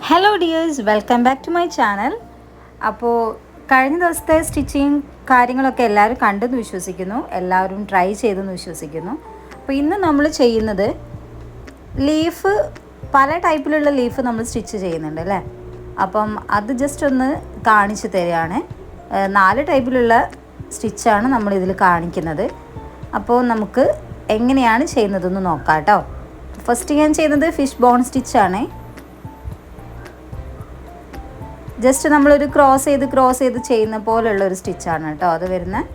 Hello dears, welcome back to my channel. അപ്പോൾ കഴിഞ്ഞ ദിവസത്തെ സ്റ്റിച്ചിങ് കാര്യങ്ങളൊക്കെ എല്ലാവരും കണ്ടെന്ന് വിശ്വസിക്കുന്നു, എല്ലാവരും ട്രൈ ചെയ്തെന്ന് വിശ്വസിക്കുന്നു. അപ്പോൾ ഇന്ന് നമ്മൾ ചെയ്യുന്നത് ലീഫ്, പല ടൈപ്പിലുള്ള ലീഫ് നമ്മൾ സ്റ്റിച്ച് ചെയ്യുന്നുണ്ട് അല്ലേ. അപ്പം അത് ജസ്റ്റ് ഒന്ന് കാണിച്ചു തരികയാണ്. 4 ടൈപ്പിലുള്ള സ്റ്റിച്ചാണ് നമ്മളിതിൽ കാണിക്കുന്നത്. അപ്പോൾ നമുക്ക് എങ്ങനെയാണ് ചെയ്യുന്നതെന്ന് നോക്കാം കേട്ടോ. ഫസ്റ്റ് ഞാൻ ചെയ്യുന്നത് ഫിഷ് ബോൺ സ്റ്റിച്ചാണ്. ജസ്റ്റ് നമ്മളൊരു ക്രോസ് ചെയ്ത് ചെയ്യുന്ന പോലുള്ള ഒരു സ്റ്റിച്ചാണ് കേട്ടോ അത് വരുന്നത്.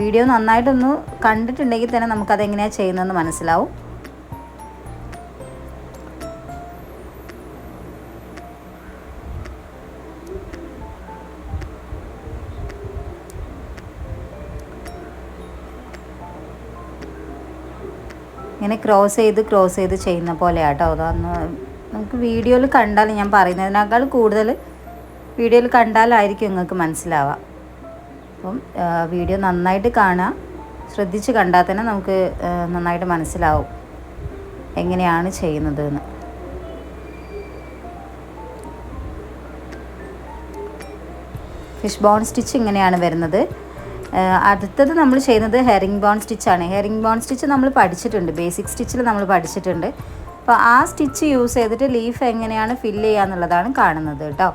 വീഡിയോ നന്നായിട്ടൊന്ന് കണ്ടിട്ടുണ്ടെങ്കിൽ തന്നെ നമുക്കതെങ്ങനെയാണ് ചെയ്യുന്നതെന്ന് മനസ്സിലാവും. ഇങ്ങനെ ക്രോസ് ചെയ്ത് ചെയ്യുന്ന പോലെയാട്ടോ അതൊന്ന് നമുക്ക് വീഡിയോയിൽ കണ്ടാൽ, ഞാൻ പറയുന്നതിനേക്കാൾ കൂടുതൽ വീഡിയോയിൽ കണ്ടാലായിരിക്കും നിങ്ങൾക്ക് മനസ്സിലാവുക. അപ്പം വീഡിയോ നന്നായിട്ട് കാണുക, ശ്രദ്ധിച്ച് കണ്ടാൽ തന്നെ നമുക്ക് നന്നായിട്ട് മനസ്സിലാവും എങ്ങനെയാണ് ചെയ്യുന്നതെന്ന്. ഫിഷ് ബോൺ സ്റ്റിച്ച് ഇങ്ങനെയാണ് വരുന്നത്. അടുത്തത് നമ്മൾ ചെയ്യുന്നത് ഹെറിംഗ് ബോൺ സ്റ്റിച്ചാണ്. ഹെറിംഗ് ബോൺ സ്റ്റിച്ച് നമ്മൾ പഠിച്ചിട്ടുണ്ട്, ബേസിക് സ്റ്റിച്ചിൽ നമ്മൾ പഠിച്ചിട്ടുണ്ട്. അപ്പോൾ ആ സ്റ്റിച്ച് യൂസ് ചെയ്തിട്ട് ലീഫ് എങ്ങനെയാണ് ഫില്ല് ചെയ്യുക എന്നുള്ളതാണ് കാണുന്നത് കേട്ടോ.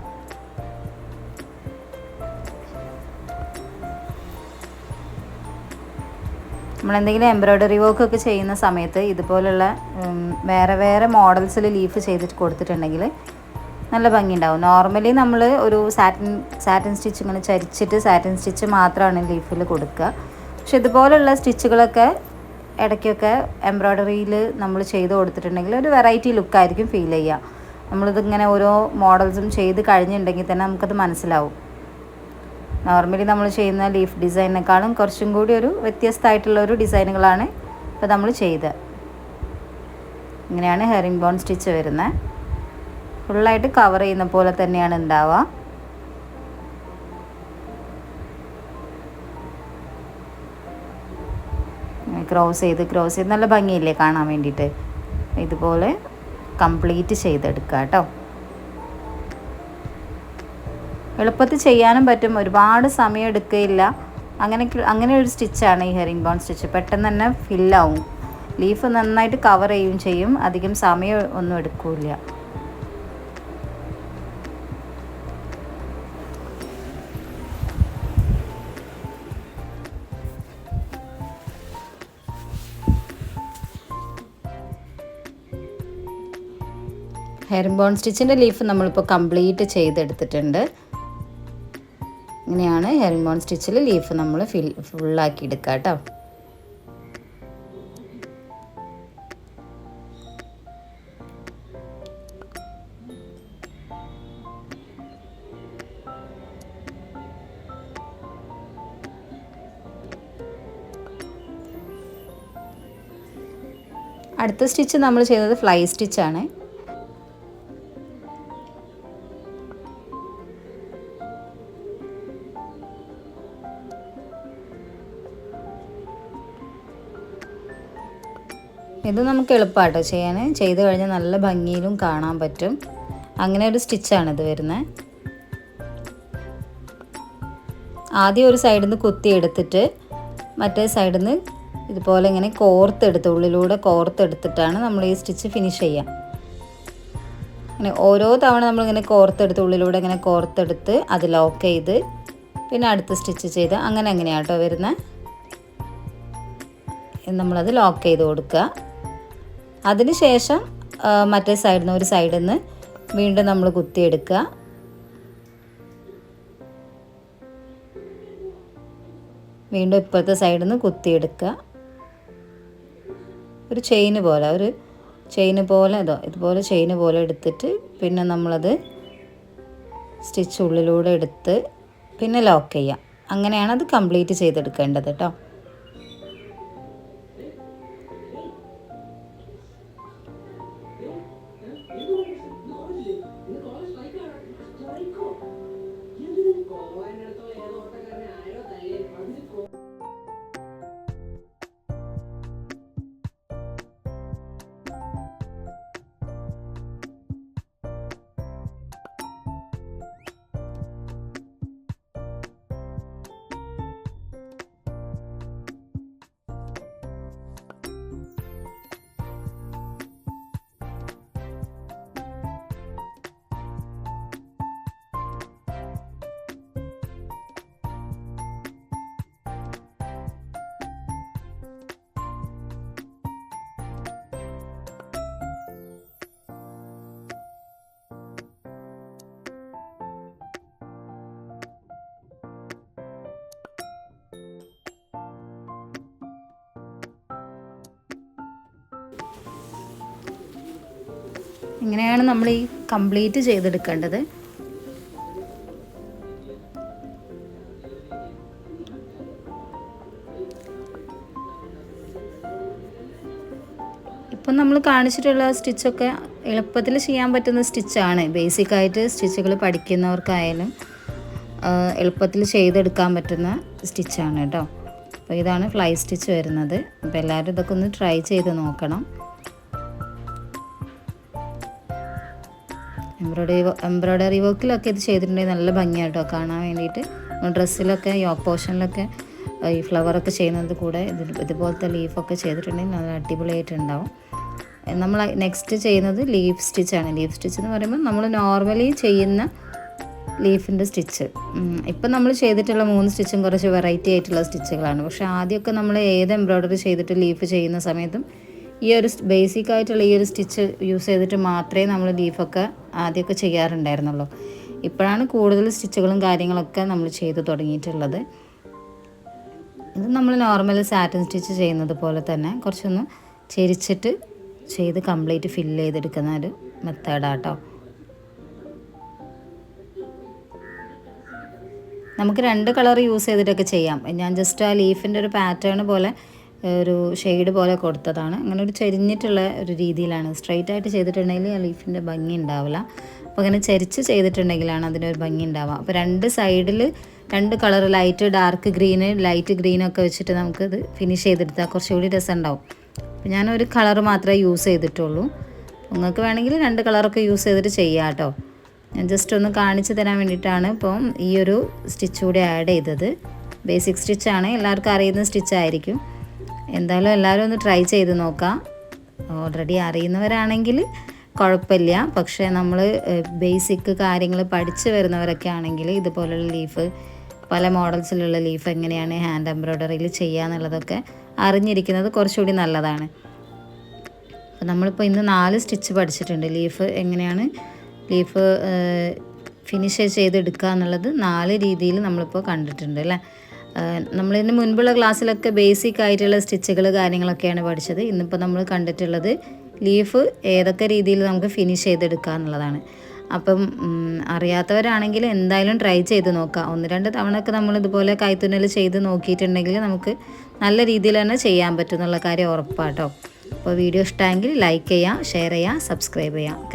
നമ്മളെന്തെങ്കിലും എംബ്രോയ്ഡറി വർക്കൊക്കെ ചെയ്യുന്ന സമയത്ത് ഇതുപോലുള്ള വേറെ മോഡൽസിൽ ലീഫ് ചെയ്തിട്ട് കൊടുത്തിട്ടുണ്ടെങ്കിൽ നല്ല ഭംഗിയുണ്ടാവും. നോർമലി നമ്മൾ ഒരു സാറ്റിൻ സ്റ്റിച്ച് ഇങ്ങനെ ചരിച്ചിട്ട് സാറ്റിൻ സ്റ്റിച്ച് മാത്രമാണ് ലീഫിൽ കൊടുക്കുക. പക്ഷെ ഇതുപോലുള്ള സ്റ്റിച്ചുകളൊക്കെ ഇടയ്ക്കൊക്കെ എംബ്രോയ്ഡറിയിൽ നമ്മൾ ചെയ്ത് കൊടുത്തിട്ടുണ്ടെങ്കിൽ ഒരു വെറൈറ്റി ലുക്കായിരിക്കും ഫീൽ ചെയ്യുക. നമ്മളിതിങ്ങനെ ഓരോ മോഡൽസും ചെയ്ത് കഴിഞ്ഞിട്ടുണ്ടെങ്കിൽ തന്നെ നമുക്കത് മനസ്സിലാവും. നോർമലി നമ്മൾ ചെയ്യുന്ന ലീഫ് ഡിസൈനേക്കാളും കുറച്ചും കൂടി ഒരു വ്യത്യസ്തമായിട്ടുള്ളൊരു ഡിസൈനുകളാണ് ഇപ്പോൾ നമ്മൾ ചെയ്തത്. ഇങ്ങനെയാണ് ഹെറിംഗ് ബോൺ സ്റ്റിച്ച് വരുന്നത്. ഫുള്ളായിട്ട് കവർ ചെയ്യുന്ന പോലെ തന്നെയാണ് ഉണ്ടാവുക. ക്രോസ് ചെയ്ത് നല്ല ഭംഗിയില്ലേ കാണാൻ വേണ്ടിയിട്ട്. ഇതുപോലെ കംപ്ലീറ്റ് ചെയ്തെടുക്കുക കേട്ടോ. എളുപ്പത്തിൽ ചെയ്യാനും പറ്റും, ഒരുപാട് സമയം എടുക്കുകയില്ല. അങ്ങനെ ഒരു സ്റ്റിച്ചാണ് ഈ ഹെറിംഗ് ബോൺ സ്റ്റിച്ച്. പെട്ടെന്ന് തന്നെ ഫില്ലാവും, ലീഫ് നന്നായിട്ട് കവർ ചെയ്യുകയും ചെയ്യും, അധികം സമയം ഒന്നും എടുക്കില്ല. ഹെറിംഗ് ബോൺ സ്റ്റിച്ചിൻ്റെ ലീഫ് നമ്മളിപ്പോൾ കംപ്ലീറ്റ് ചെയ്തെടുത്തിട്ടുണ്ട്. ഇങ്ങനെയാണ് ഹെറിംഗ് ബോൺ സ്റ്റിച്ചിൽ ലീഫ് നമ്മൾ ഫുള്ളാക്കി എടുക്കുക കേട്ടോ. അടുത്ത സ്റ്റിച്ച് നമ്മൾ ചെയ്യുന്നത് ഫ്ലൈ സ്റ്റിച്ചാണ്. ഇത് നമുക്ക് എളുപ്പമാട്ടോ ചെയ്യാൻ, ചെയ്ത് കഴിഞ്ഞാൽ നല്ല ഭംഗിയിലും കാണാൻ പറ്റും. അങ്ങനെ ഒരു സ്റ്റിച്ചാണിത് വരുന്നത്. ആദ്യം ഒരു സൈഡിൽ നിന്ന് കുത്തിയെടുത്തിട്ട് മറ്റേ സൈഡിൽ നിന്ന് ഇതുപോലെ ഇങ്ങനെ ഉള്ളിലൂടെ കോർത്തെടുത്തിട്ടാണ് നമ്മൾ ഈ സ്റ്റിച്ച് ഫിനിഷ് ചെയ്യുക. അങ്ങനെ ഓരോ തവണ നമ്മളിങ്ങനെ ഉള്ളിലൂടെ ഇങ്ങനെ കോർത്തെടുത്ത് അത് ലോക്ക് ചെയ്ത് പിന്നെ അടുത്ത സ്റ്റിച്ച് ചെയ്ത് അങ്ങനെയാണ് കേട്ടോ വരുന്നത്. നമ്മളത് ലോക്ക് ചെയ്ത് കൊടുക്കുക. അതിന് ശേഷം മറ്റേ ഒരു സൈഡിൽ നിന്ന് വീണ്ടും നമ്മൾ കുത്തിയെടുക്കുക. വീണ്ടും ഇപ്പോഴത്തെ സൈഡിൽ നിന്ന് കുത്തിയെടുക്കുക. ഒരു ചെയിന് പോലെ ഇതുപോലെ ചെയിന് പോലെ എടുത്തിട്ട് പിന്നെ നമ്മളത് സ്റ്റിച്ച് ഉള്ളിലൂടെ എടുത്ത് പിന്നെ ലോക്ക് ചെയ്യാം. അങ്ങനെയാണ് അത് കംപ്ലീറ്റ് ചെയ്തെടുക്കേണ്ടത് കേട്ടോ. ഇങ്ങനെയാണ് നമ്മൾ ഈ കംപ്ലീറ്റ് ചെയ്തെടുക്കേണ്ടത്. ഇപ്പം നമ്മൾ കാണിച്ചിട്ടുള്ള സ്റ്റിച്ചൊക്കെ എളുപ്പത്തിൽ ചെയ്യാൻ പറ്റുന്ന സ്റ്റിച്ചാണ്. ബേസിക്കായിട്ട് സ്റ്റിച്ചുകൾ പഠിക്കുന്നവർക്കായാലും എളുപ്പത്തിൽ ചെയ്തെടുക്കാൻ പറ്റുന്ന സ്റ്റിച്ചാണ് കേട്ടോ. അപ്പോൾ ഇതാണ് ഫ്ലൈ സ്റ്റിച്ച് വരുന്നത്. അപ്പോൾ എല്ലാവരും ഇതൊക്കെ ഒന്ന് ട്രൈ ചെയ്ത് നോക്കണം. എംബ്രോയ്ഡറി വർക്കിലൊക്കെ ഇത് ചെയ്തിട്ടുണ്ടെങ്കിൽ നല്ല ഭംഗിയായിട്ടോ കാണാൻ വേണ്ടിയിട്ട്. ഡ്രസ്സിലൊക്കെ യോക്ക് പോർഷനിലൊക്കെ ഈ ഫ്ലവറൊക്കെ ചെയ്യുന്നത് കൂടെ ഇതുപോലത്തെ ലീഫൊക്കെ ചെയ്തിട്ടുണ്ടെങ്കിൽ നല്ല അടിപൊളിയായിട്ടുണ്ടാവും. നമ്മൾ നെക്സ്റ്റ് ചെയ്യുന്നത് ലീഫ് സ്റ്റിച്ചാണ്. ലീഫ് സ്റ്റിച്ച് എന്ന് പറയുമ്പോൾ നമ്മൾ നോർമലി ചെയ്യുന്ന ലീഫിൻ്റെ സ്റ്റിച്ച്. ഇപ്പം നമ്മൾ ചെയ്തിട്ടുള്ള 3 സ്റ്റിച്ചും കുറച്ച് വെറൈറ്റി ആയിട്ടുള്ള സ്റ്റിച്ചുകളാണ്. പക്ഷേ ആദ്യമൊക്കെ നമ്മൾ ഏത് എംബ്രോയ്ഡറി ചെയ്തിട്ട് ലീഫ് ചെയ്യുന്ന സമയത്തും ഈ ഒരു ബേസിക് ആയിട്ടുള്ള ഈ ഒരു സ്റ്റിച്ച് യൂസ് ചെയ്തിട്ട് മാത്രമേ നമ്മൾ ലീഫൊക്കെ ആദ്യമൊക്കെ ചെയ്യാറുണ്ടായിരുന്നുള്ളൂ. ഇപ്പോഴാണ് കൂടുതൽ സ്റ്റിച്ചുകളും കാര്യങ്ങളൊക്കെ നമ്മൾ ചെയ്ത് തുടങ്ങിയിട്ടുള്ളത്. ഇത് നമ്മൾ നോർമൽ സാറ്റിൻ സ്റ്റിച്ച് ചെയ്യുന്നത് പോലെ തന്നെ കുറച്ചൊന്ന് ചെരിച്ചിട്ട് ചെയ്ത് കംപ്ലീറ്റ് ഫില്ല് ചെയ്തെടുക്കുന്ന ഒരു മെത്തേഡാട്ടോ. നമുക്ക് 2 കളർ യൂസ് ചെയ്തിട്ടൊക്കെ ചെയ്യാം. ഞാൻ ജസ്റ്റ് ആ ലീഫിൻ്റെ ഒരു പാറ്റേൺ പോലെ ഒരു ഷെയ്ഡ് പോലെ കൊടുത്തതാണ്. അങ്ങനെ ഒരു ചെരിഞ്ഞിട്ടുള്ള ഒരു രീതിയിലാണ്. സ്ട്രെയിറ്റ് ആയിട്ട് ചെയ്തിട്ടുണ്ടെങ്കിൽ ആ ലീഫിൻ്റെ ഭംഗി ഉണ്ടാവില്ല. അപ്പോൾ അങ്ങനെ ചെരിച്ച് ചെയ്തിട്ടുണ്ടെങ്കിലാണ് അതിനൊരു ഭംഗി ഉണ്ടാവുക. അപ്പോൾ 2 സൈഡിൽ 2 colour light dark green light ഗ്രീനൊക്കെ വെച്ചിട്ട് നമുക്കിത് ഫിനിഷ് ചെയ്തെടുത്താൽ കുറച്ചുകൂടി രസം ഉണ്ടാവും. അപ്പോൾ ഞാനൊരു കളർ മാത്രമേ യൂസ് ചെയ്തിട്ടുള്ളൂ. നിങ്ങൾക്ക് വേണമെങ്കിൽ 2 കളറൊക്കെ യൂസ് ചെയ്തിട്ട് ചെയ്യാം കേട്ടോ. ഞാൻ ജസ്റ്റ് ഒന്ന് കാണിച്ചു തരാൻ വേണ്ടിയിട്ടാണ് ഇപ്പം ഈ ഒരു സ്റ്റിച്ച് കൂടി ആഡ് ചെയ്തത്. ബേസിക് സ്റ്റിച്ചാണ്, എല്ലാവർക്കും അറിയുന്ന സ്റ്റിച്ചായിരിക്കും. എന്തായാലും എല്ലാവരും ഒന്ന് ട്രൈ ചെയ്ത് നോക്കാം. ഓൾറെഡി അറിയുന്നവരാണെങ്കിൽ കുഴപ്പമില്ല. പക്ഷേ നമ്മൾ ബേസിക് കാര്യങ്ങൾ പഠിച്ച് വരുന്നവരൊക്കെ ആണെങ്കിൽ ഇതുപോലുള്ള ലീഫ്, പല മോഡൽസിലുള്ള ലീഫ് എങ്ങനെയാണ് ഹാൻഡ് എംബ്രോയ്ഡറിയിൽ ചെയ്യുക എന്നുള്ളതൊക്കെ അറിഞ്ഞിരിക്കുന്നത് കുറച്ചുകൂടി നല്ലതാണ്. അപ്പോൾ നമ്മളിപ്പോൾ ഇന്ന് 4 സ്റ്റിച്ച് പഠിച്ചിട്ടുണ്ട്. ലീഫ് എങ്ങനെയാണ് ലീഫ് ഫിനിഷ് ചെയ്തെടുക്കുക എന്നുള്ളത് 4 രീതിയിൽ നമ്മളിപ്പോൾ കണ്ടിട്ടുണ്ട് അല്ലേ. നമ്മളിതിന് മുൻപുള്ള ക്ലാസ്സിലൊക്കെ ബേസിക് ആയിട്ടുള്ള സ്റ്റിച്ചുകൾ കാര്യങ്ങളൊക്കെയാണ് പഠിച്ചത്. ഇന്നിപ്പോൾ നമ്മൾ കണ്ടിട്ടുള്ളത് ലീഫ് ഏതൊക്കെ രീതിയിൽ നമുക്ക് ഫിനിഷ് ചെയ്തെടുക്കുക എന്നുള്ളതാണ്. അപ്പം അറിയാത്തവരാണെങ്കിൽ എന്തായാലും ട്രൈ ചെയ്ത് നോക്കാം. 1-2 തവണയൊക്കെ നമ്മൾ ഇതുപോലെ കൈത്തുന്നൽ ചെയ്ത് നോക്കിയിട്ടുണ്ടെങ്കിൽ നമുക്ക് നല്ല രീതിയിൽ തന്നെ ചെയ്യാൻ പറ്റും എന്നുള്ള കാര്യം ഉറപ്പാട്ടോ. അപ്പോൾ വീഡിയോ ഇഷ്ടമെങ്കിൽ ലൈക്ക് ചെയ്യുക, ഷെയർ ചെയ്യുക, സബ്സ്ക്രൈബ് ചെയ്യുക.